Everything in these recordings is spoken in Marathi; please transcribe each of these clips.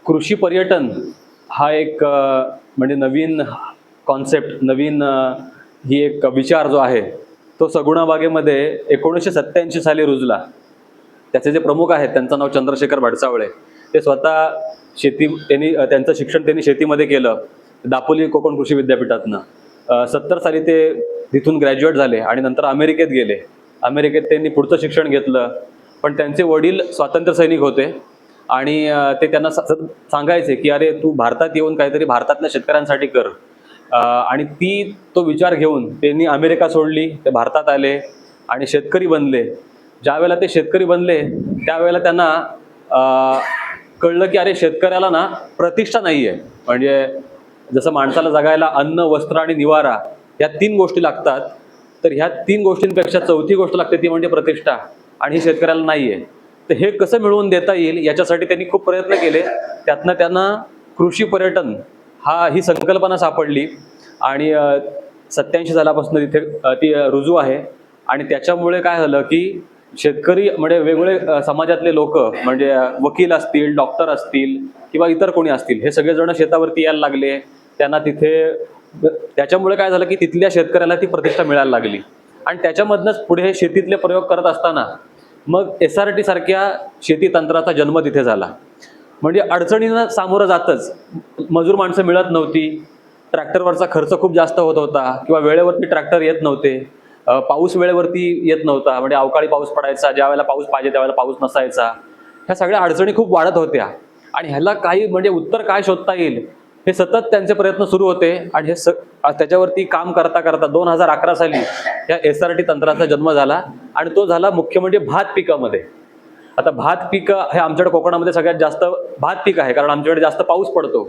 कृषी पर्यटन हा एक म्हणजे नवीन कॉन्सेप्ट, नवीन ही एक विचार जो आहे तो सगुणा बागेमध्ये 1987 साली रुजला. त्याचे जे प्रमुख आहेत त्यांचं नाव चंद्रशेखर भडसावळे. ते स्वतः त्यांचं शिक्षण त्यांनी शेतीमध्ये केलं, दापोली कोकण कृषी विद्यापीठातनं. 70 साली ते तिथून ग्रॅज्युएट झाले आणि नंतर अमेरिकेत गेले. अमेरिकेत त्यांनी पुढचं शिक्षण घेतलं. पण त्यांचे वडील स्वातंत्र्य सैनिक होते आणि ते त्यांना सांगायचे की अरे तू भारतात येऊन काहीतरी भारतातल्या शेतकऱ्यांसाठी कर. आणि तो विचार घेऊन त्यांनी अमेरिका सोडली, ते भारतात आले आणि शेतकरी बनले. ज्यावेळेला ते शेतकरी बनले त्यावेळेला त्यांना कळलं की अरे शेतकऱ्याला ना प्रतिष्ठा नाही आहे. म्हणजे जसं माणसाला जगायला अन्न, वस्त्र आणि निवारा या 3 गोष्टी लागतात, तर ह्या 3 गोष्टींपेक्षा चौथी गोष्ट लागते ती म्हणजे प्रतिष्ठा, आणि ही शेतकऱ्याला नाही आहे. तर हे कसं मिळवून देता येईल याच्यासाठी त्यांनी खूप प्रयत्न केले. त्यातनं त्यांना कृषी पर्यटन ही संकल्पना सापडली आणि 87 सालापासून तिथे ती रुजू आहे. आणि त्याच्यामुळे काय झालं की शेतकरी म्हणजे वेगवेगळे समाजातले लोक, म्हणजे वकील असतील, डॉक्टर असतील किंवा इतर कोणी असतील, हे सगळेजण शेतावरती यायला लागले. त्यांना त्याच्यामुळे काय झालं की तिथल्या शेतकऱ्याला ती प्रतिष्ठा मिळायला लागली. आणि त्याच्यामधनंच पुढे हे शेतीतले प्रयोग करत असताना मग SRT सारख्या शेती तंत्राचा जन्म तिथे झाला. म्हणजे अडचणींना सामोरं जातच मजूर माणसं मिळत नव्हती, ट्रॅक्टरवरचा खर्च खूप जास्त होत होता किंवा वेळेवरती ट्रॅक्टर येत नव्हते, पाऊस वेळेवरती येत नव्हता, म्हणजे अवकाळी पाऊस पडायचा, ज्या वेळेला पाऊस पाहिजे त्यावेळेला पाऊस नसायचा. ह्या सगळ्या अडचणी खूप वाढत होत्या आणि ह्याला काही म्हणजे उत्तर काय शोधता येईल हे सतत त्यांचे प्रयत्न सुरू होते. आणि त्याच्यावरती काम करता करता 2011 साली या SRT तंत्राचा जन्म झाला आणि तो झाला मुख्य म्हणजे भात पिकामध्ये. आता भात पीक हे आमच्याकडे कोकणामध्ये सगळ्यात जास्त भात पीक आहे, कारण आमच्याकडे जास्त पाऊस पडतो.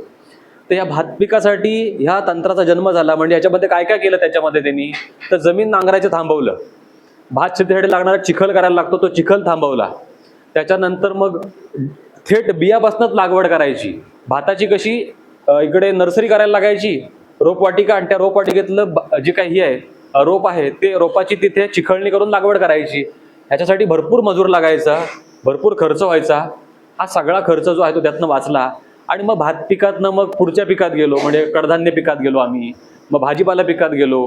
तर या भात पिकासाठी ह्या तंत्राचा जन्म झाला. म्हणजे याच्यामध्ये काय काय केलं त्याच्यामध्ये त्यांनी, तर जमीन नांगरायचं थांबवलं, भात शेतीसाठी लागणारा चिखल करायला लागतो तो चिखल थांबवला. त्याच्यानंतर मग थेट बियापासूनच लागवड करायची. भाताची कशी इकडे नर्सरी करायला लागायची, रोपवाटिका, आणि त्या रोपवाटिकेतलं जे काही आहे रोप आहे ते रोपाची तिथे चिखळणी करून लागवड करायची. ह्याच्यासाठी भरपूर मजूर लागायचा, भरपूर खर्च व्हायचा. हा सगळा खर्च जो आहे तो त्यातनं वाचला. आणि मग भात पिकातनं मग पुढच्या पिकात गेलो, म्हणजे कडधान्य पिकात गेलो आम्ही, मग भाजीपाला पिकात गेलो.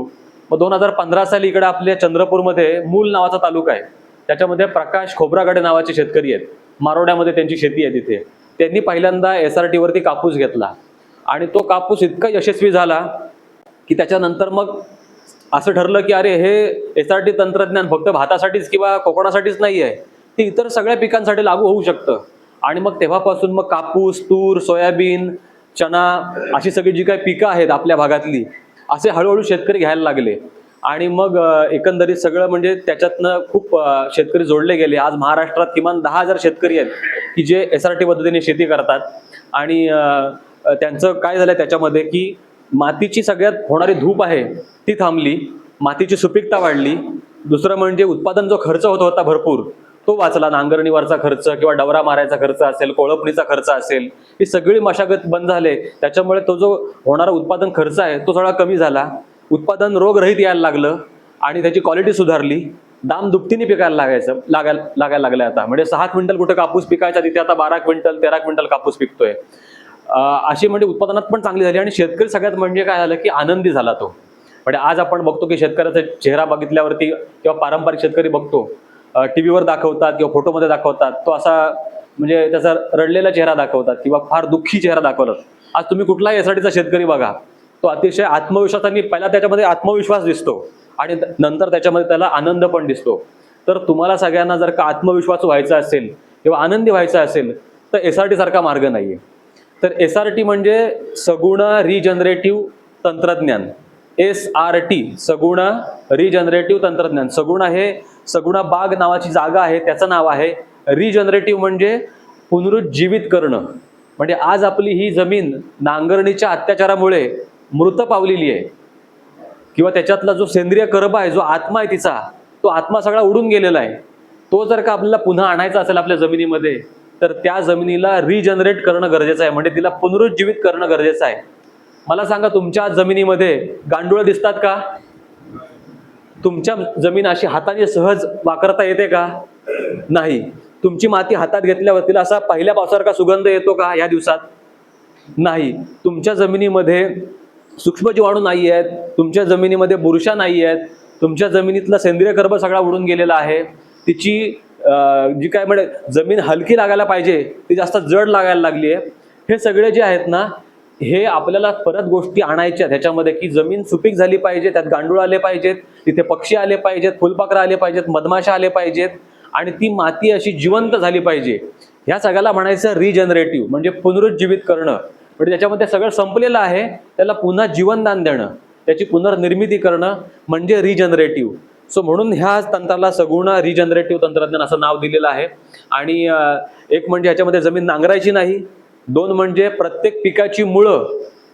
मग 2015 साली इकडे आपल्या चंद्रपूरमध्ये मूल नावाचा तालुका आहे, त्याच्यामध्ये प्रकाश खोब्रागडे नावाचे शेतकरी आहेत. मारोड्यामध्ये त्यांची शेती आहे. तिथे त्यांनी पहिल्यांदा SRT वरती कापूस घेतला आणि तो कापूस इतका यशस्वी झाला की त्याच्यानंतर मग असं ठरलं की अरे हे SRT तंत्रज्ञान फक्त भातासाठीच किंवा कोकणासाठीच नाही आहे, ते इतर सगळ्या पिकांसाठी लागू होऊ शकतं. आणि मग तेव्हापासून मग कापूस, तूर, सोयाबीन, चना अशी सगळी जी काही पिकं आहेत आपल्या भागातली, असे हळूहळू शेतकरी घ्यायला लागले. आणि मग एकंदरीत सगळं म्हणजे त्याच्यातनं खूप शेतकरी जोडले गेले. आज महाराष्ट्रात किमान 10,000 शेतकरी आहेत की जे SRT पद्धतीने शेती करतात. आणि त्यांचं काय झालं त्याच्यामध्ये की मातीची सगळ्यात होणारी धूप आहे ती थांबली, मातीची सुपीकता वाढली. दुसरं म्हणजे उत्पादन जो खर्च होत होता भरपूर तो वाचला. नांगरणीवरचा खर्च किंवा डवरा मारायचा खर्च असेल, कोळपणीचा खर्च असेल, ही सगळी मशागत बंद झाले. त्याच्यामुळे तो जो होणारा उत्पादन खर्च आहे तो थोडा कमी झाला. उत्पादन रोगरहित यायला लागलं आणि त्याची क्वालिटी सुधारली. दाम दुपटीने पिकायला लागायला लागले आता. म्हणजे 6 क्विंटल कुठे कापूस पिकायचा तिथे आता 12 क्विंटल 13 क्विंटल कापूस पिकतोय. अशी म्हणजे उत्पादनात पण चांगली झाली आणि शेतकरी सगळ्यात म्हणजे काय झालं की आनंदी झाला तो. म्हणजे आज आपण बघतो की शेतकऱ्याचा चेहरा बघितल्यावरती किंवा पारंपरिक शेतकरी बघतो टीव्हीवर दाखवतात किंवा फोटोमध्ये दाखवतात, तो असा म्हणजे त्याचा रडलेला चेहरा दाखवतात किंवा फार दुःखी चेहरा दाखवतात. आज तुम्ही कुठलाही SRTचा शेतकरी बघा, तो अतिशय आत्मविश्वासाने, पहिला त्याच्यामध्ये आत्मविश्वास दिसतो आणि नंतर त्याच्यामध्ये त्याला आनंद पण दिसतो. तर तुम्हाला सगळ्यांना जर का आत्मविश्वास व्हायचा असेल किंवा आनंदी व्हायचा असेल तर SRT सारखा मार्ग नाहीये. तर SRT म्हणजे सगुण रिजनरेटिव्ह तंत्रज्ञान. SRT सगुण रिजनरेटिव्ह तंत्रज्ञान. सगुण आहे, सगुणा बाग नावाची जागा आहे त्याचं नाव आहे. रिजनरेटिव्ह म्हणजे पुनरुज्जीवित करणं. म्हणजे आज आपली ही जमीन नांगरणीच्या अत्याचारामुळे मृत पावलेली आहे किंवा त्याच्यातला जो सेंद्रिय कर्ब आहे, जो आत्मा आहे तिचा, तो आत्मा सगळा उडून गेलेला आहे. तो जर का आपल्याला पुन्हा आणायचा असेल आपल्या जमिनीमध्ये तर त्या जमिनीला रिजनरेट करणं गरजेचं आहे, म्हणजे तिला पुनरुज्जीवित करणं गरजेचं आहे. मला सांगा, तुमच्या जमिनीमध्ये गांडूळ दिसतात का? तुमच्या जमीन अशी हाताने सहज वाकरता येते का? नाही. तुमची माती हातात घेतल्यावर तिला असा पहिल्या पावसासारखा सुगंध येतो का या दिवसात? नाही. तुमच्या जमिनीमध्ये सूक्ष्मजीवाणू नाही आहेत, तुमच्या जमिनीमध्ये बुरशा नाही आहेत, तुमच्या जमिनीतला सेंद्रिय कर्ब सगळा उडून गेलेला आहे. तिची जी काय म्हणजे जमीन हलकी लागायला पाहिजे ती जास्त जड लागायला लागली आहे. हे सगळे जे आहेत ना, हे आपल्याला परत गोष्टी आणायच्या ह्याच्यामध्ये, की जमीन सुपीक झाली पाहिजे, त्यात गांडूळ आले पाहिजेत, तिथे पक्षी आले पाहिजेत, फुलपाखरं आले पाहिजेत, मधमाशा आले पाहिजेत आणि ती माती अशी जिवंत झाली पाहिजे. ह्या सगळ्याला म्हणायचं रिजनरेटिव्ह, म्हणजे पुनरुज्जीवित करणं. म्हणजे त्याच्यामध्ये सगळं संपलेलं आहे, त्याला पुन्हा जीवनदान देणं, त्याची पुनर्निर्मिती करणं म्हणजे रिजनरेटिव्ह. सो म्हणून ह्या तंत्राला सगुण रिजनरेटिव्ह तंत्रज्ञान असं नाव दिलेलं आहे. आणि एक म्हणजे ह्याच्यामध्ये जमीन नांगरायची नाही, 2 म्हणजे प्रत्येक पिकाची मुळं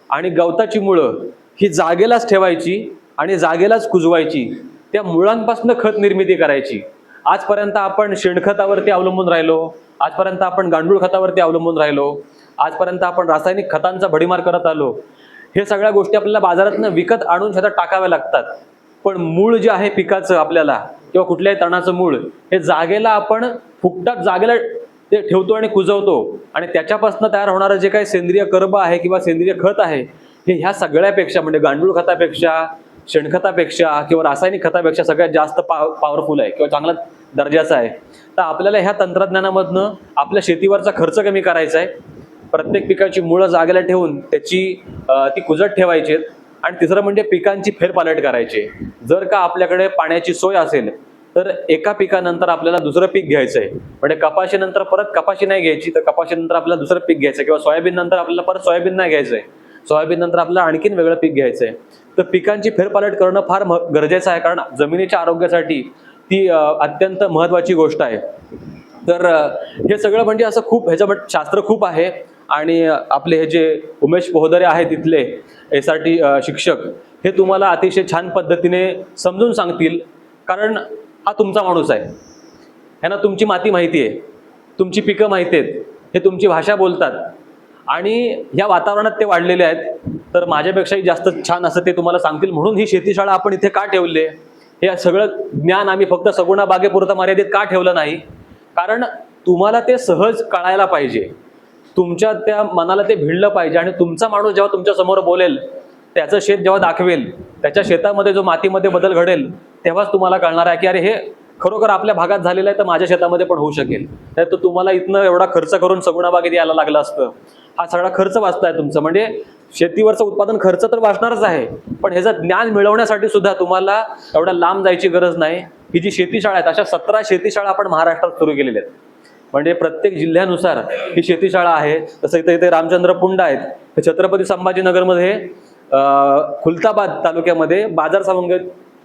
आणि गवताची मुळं ही जागेलाच ठेवायची आणि जागेलाच कुजवायची, त्या मुळांपासून खत निर्मिती करायची. आजपर्यंत आपण शेणखतावरती अवलंबून राहिलो, आजपर्यंत आपण गांडूळ खतावरती अवलंबून राहिलो, आजपर्यंत आपण रासायनिक खतांचा भडीमार करत आलो. हे सगळ्या गोष्टी आपल्याला बाजारातनं विकत आणून शेतात टाकाव्या लागतात. पण मूळ जे आहे पिकाचं आपल्याला किंवा कुठल्याही तणाचं मूळ, हे जागेला आपण फुकटात जागेला ते ठेवतो आणि कुजवतो आणि त्याच्यापासून तयार होणारं जे काही सेंद्रिय कर्ब आहे किंवा सेंद्रिय खत आहे, हे ह्या सगळ्यापेक्षा म्हणजे गांडूळ खतापेक्षा, शेणखतापेक्षा किंवा रासायनिक खतापेक्षा सगळ्यात जास्त पॉवरफुल आहे किंवा चांगला दर्जाचा आहे. तर आपल्याला ह्या तंत्रज्ञानामधनं आपल्या शेतीवरचा खर्च कमी करायचा आहे. प्रत्येक पिकाची मुळं जागेला ठेवून त्याची ती कुजत ठेवायची. आणि तिसरं म्हणजे पिकांची फेरपालट करायची. जर का आपल्याकडे पाण्याची सोय असेल तर एका पिकानंतर आपल्याला दुसरं पीक घ्यायचंय. म्हणजे कपाशीनंतर परत कपाशी नाही घ्यायची, तर कपाशीनंतर आपल्याला दुसरं पीक घ्यायचं, किंवा सोयाबीन नंतर आपल्याला परत सोयाबीन नाही घ्यायचंय, सोयाबीन नंतर आपल्याला आणखीन वेगळं पीक घ्यायचंय. तर पिकांची फेरपालट करणं फार गरजेचं आहे, कारण जमिनीच्या आरोग्यासाठी ती अत्यंत महत्वाची गोष्ट आहे. तर हे सगळं म्हणजे असं खूप ह्याच्यामध्ये शास्त्र खूप आहे. आणि आपले हे जे उमेश पोहदरे आहेत तिथले SRT शिक्षक, हे तुम्हाला अतिशय छान पद्धतीने समजून सांगतील, कारण हा तुमचा माणूस आहे. ह्यांना तुमची माती माहिती आहे, तुमची पिकं माहिती आहेत, हे तुमची भाषा बोलतात आणि ह्या वातावरणात ते वाढलेले आहेत. तर माझ्यापेक्षाही जास्त छान असं ते तुम्हाला सांगतील. म्हणून ही शेतीशाळा आपण इथे का ठेवली आहे, हे सगळं ज्ञान आम्ही फक्त सगुणा बागेपुरतं मर्यादित का ठेवलं नाही, कारण तुम्हाला ते सहज कळायला पाहिजे, तुमच्या त्या मनाला ते भिडलं पाहिजे. आणि तुमचा माणूस जेव्हा तुमच्या समोर बोलेल, त्याचं शेत जेव्हा दाखवेल, त्याच्या शेतामध्ये जो मातीमध्ये बदल घडेल, तेव्हाच तुम्हाला कळणार आहे की अरे हे खरोखर आपल्या भागात झालेलं आहे, तर माझ्या शेतामध्ये पण होऊ शकेल. तर तुम्हाला इथनं एवढा खर्च करून सगुणा बागेत यायला लागला असतं. हा सगळा खर्च वाचताय तुमचं, म्हणजे शेतीवरचं उत्पादन खर्च तर वाचणारच आहे, पण ह्याचं ज्ञान मिळवण्यासाठी सुद्धा तुम्हाला एवढा लांब जायची गरज नाही. ही जी शेतीशाळा आहेत, अशा 17 शेतीशाळा आपण महाराष्ट्रात सुरू केलेल्या आहेत. म्हणजे प्रत्येक जिल्ह्यानुसार ही शेतीशाळा आहे. तसं इथे रामचंद्र पुंड आहेत, हे छत्रपती संभाजीनगरमध्ये खुलताबाद तालुक्यामध्ये बाजार सावंग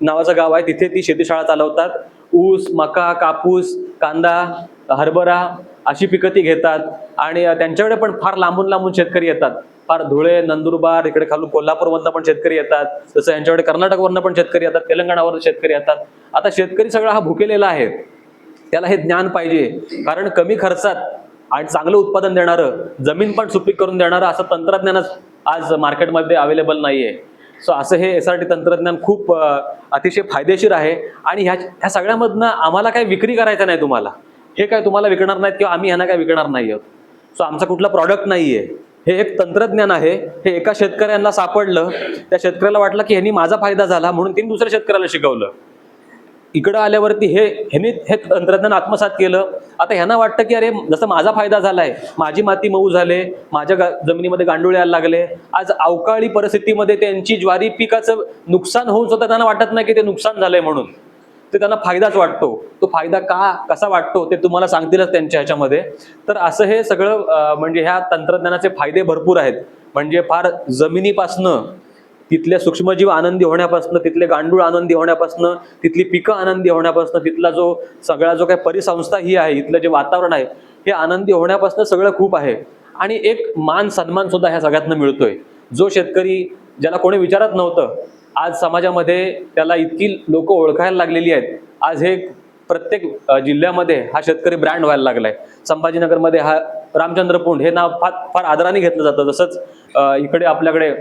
नावाचं गाव आहे, तिथे ती शेतीशाळा चालवतात. ऊस, मका, कापूस, कांदा, हरभरा अशी पिकं ती घेतात. आणि त्यांच्याकडे पण फार लांबून लांबून शेतकरी येतात. फार धुळे, नंदुरबार, इकडे खालून कोल्हापूरमधनं पण शेतकरी येतात. तसं यांच्याकडे कर्नाटकवरनं पण शेतकरी येतात, तेलंगणावरून शेतकरी येतात. आता शेतकरी सगळा हा भुकेलेला आहे, त्याला हे ज्ञान पाहिजे, कारण कमी खर्चात आणि चांगलं उत्पादन देणारं, जमीन पण सुपीक करून देणारं असं तंत्रज्ञानच आज मार्केटमध्ये अवेलेबल नाहीये. सो असं हे SRT तंत्रज्ञान खूप अतिशय फायदेशीर आहे. आणि ह्या सगळ्यामधनं आम्हाला काही विक्री करायचं नाही, तुम्हाला हे काय तुम्हाला विकणार नाहीत किंवा आम्ही ह्यांना काय विकणार नाही आहोत. सो आमचा कुठला प्रॉडक्ट नाहीये, हे एक तंत्रज्ञान आहे. हे एका शेतकऱ्यांना सापडलं, त्या शेतकऱ्याला वाटलं की ह्यांनी माझा फायदा झाला म्हणून त्यांनी दुसऱ्या शेतकऱ्याला शिकवलं. इकडं आल्यावरती ह्यांनी हे तंत्रज्ञान आत्मसात केलं. आता ह्यांना वाटतं की अरे जसं माझा फायदा झालाय, माझी माती मऊ झाले, माझ्या जमिनीमध्ये गांडूळ यायला लागले, आज अवकाळी परिस्थितीमध्ये त्यांची ज्वारी पिकाचं नुकसान होऊन सुद्धा त्यांना वाटत नाही की ते नुकसान झालंय म्हणून, ते त्यांना फायदाच वाटतो. तो फायदा कसा वाटतो ते तुम्हाला सांगतीलच त्यांच्या ह्याच्यामध्ये. तर असं हे सगळं म्हणजे ह्या तंत्रज्ञानाचे फायदे भरपूर आहेत. म्हणजे फार जमिनीपासनं, तिथल्या सूक्ष्मजीव आनंदी होण्यापासून, तिथले गांडूळ आनंदी होण्यापासून, तिथली पिकं आनंदी होण्यापासून, तिथला जो काही परिसंस्था ही आहे, इथलं जे वातावरण आहे हे आनंदी होण्यापासून सगळं खूप आहे. आणि एक मान सन्मान सुद्धा ह्या सगळ्यातनं मिळतोय. जो शेतकरी ज्याला कोणी विचारत नव्हतं, आज समाजामध्ये त्याला इतकी लोक ओळखायला लागलेली आहेत. आज हे प्रत्येक जिल्ह्यामध्ये हा शेतकरी ब्रँड व्हायला लागलाय. संभाजीनगरमध्ये हा रामचंद्र पुंड हे नाव फार आदराने घेतलं जातं. तसंच इकडे आपल्याकडे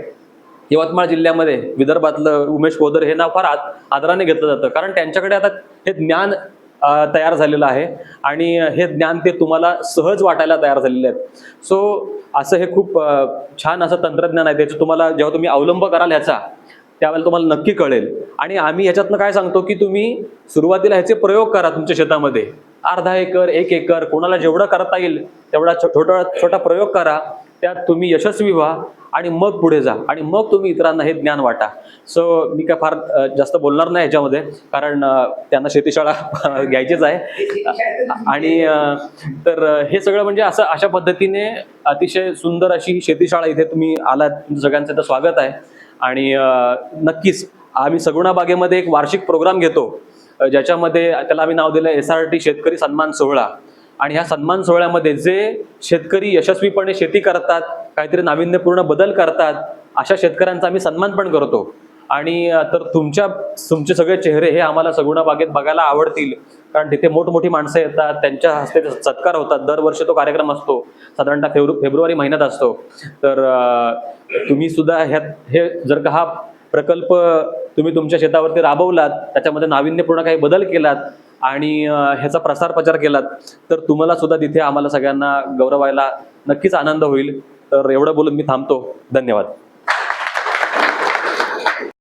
यवतमाळ जिल्ह्यामध्ये विदर्भातलं उमेश पोहदरे हे नाव फार आदराने घेतलं जातं, कारण त्यांच्याकडे आता हे ज्ञान तयार झालेलं आहे आणि हे ज्ञान ते तुम्हाला सहज वाटायला तयार झालेले आहेत. सो असं हे खूप छान असं तंत्रज्ञान आहे, त्याचं तुम्हाला जेव्हा तुम्ही अवलंब कराल ह्याचा, त्यावेळेला तुम्हाला नक्की कळेल. आणि आम्ही ह्याच्यातनं काय सांगतो की तुम्ही सुरुवातीला ह्याचे प्रयोग करा तुमच्या शेतामध्ये, अर्धा एकर 1 एकर कोणाला जेवढं करता येईल तेवढा छोटा प्रयोग करा, त्यात तुम्ही यशस्वी व्हा आणि मग पुढे जा आणि मग तुम्ही इतरांना हे ज्ञान वाटा. सो मी काय फार जास्त बोलणार नाही ह्याच्यामध्ये, कारण त्यांना शेतीशाळा घ्यायचीच आहे. आणि तर हे सगळं म्हणजे असं अशा पद्धतीने अतिशय सुंदर अशी शेतीशाळा इथे तुम्ही आलात, तुमचं सगळ्यांचं इथं स्वागत आहे. आणि नक्कीच आम्ही सगुणा बागेमध्ये एक वार्षिक प्रोग्राम घेतो, ज्याच्यामध्ये त्याला आम्ही नाव दिलं SRT शेतकरी सन्मान सोहळा. आणि ह्या सन्मान सोहळ्यामध्ये जे शेतकरी यशस्वीपणे शेती करतात, काहीतरी नाविन्यपूर्ण बदल करतात, अशा शेतकऱ्यांचा आम्ही सन्मान पण करतो. आणि तर तुमचे सगळे चेहरे हे आम्हाला सगुणा बागेत बघायला आवडतील, कारण तिथे मोठमोठी माणसं येतात, त्यांच्या हस्ते सत्कार होतात. दरवर्षी तो कार्यक्रम असतो, साधारणतः फेब्रुवारी महिन्यात असतो. तर तुम्ही सुद्धा हे जर का हा प्रकल्प तुम्ही तुमच्या शेतावरती राबवलात, त्याच्यामध्ये नाविन्यपूर्ण काही बदल केलात आणि ह्याचा प्रसार प्रचार केलात, तर तुम्हाला सुद्धा तिथे आम्हाला सगळ्यांना गौरवायला नक्कीच आनंद होईल. तर एवढं बोलून मी थांबतो. धन्यवाद.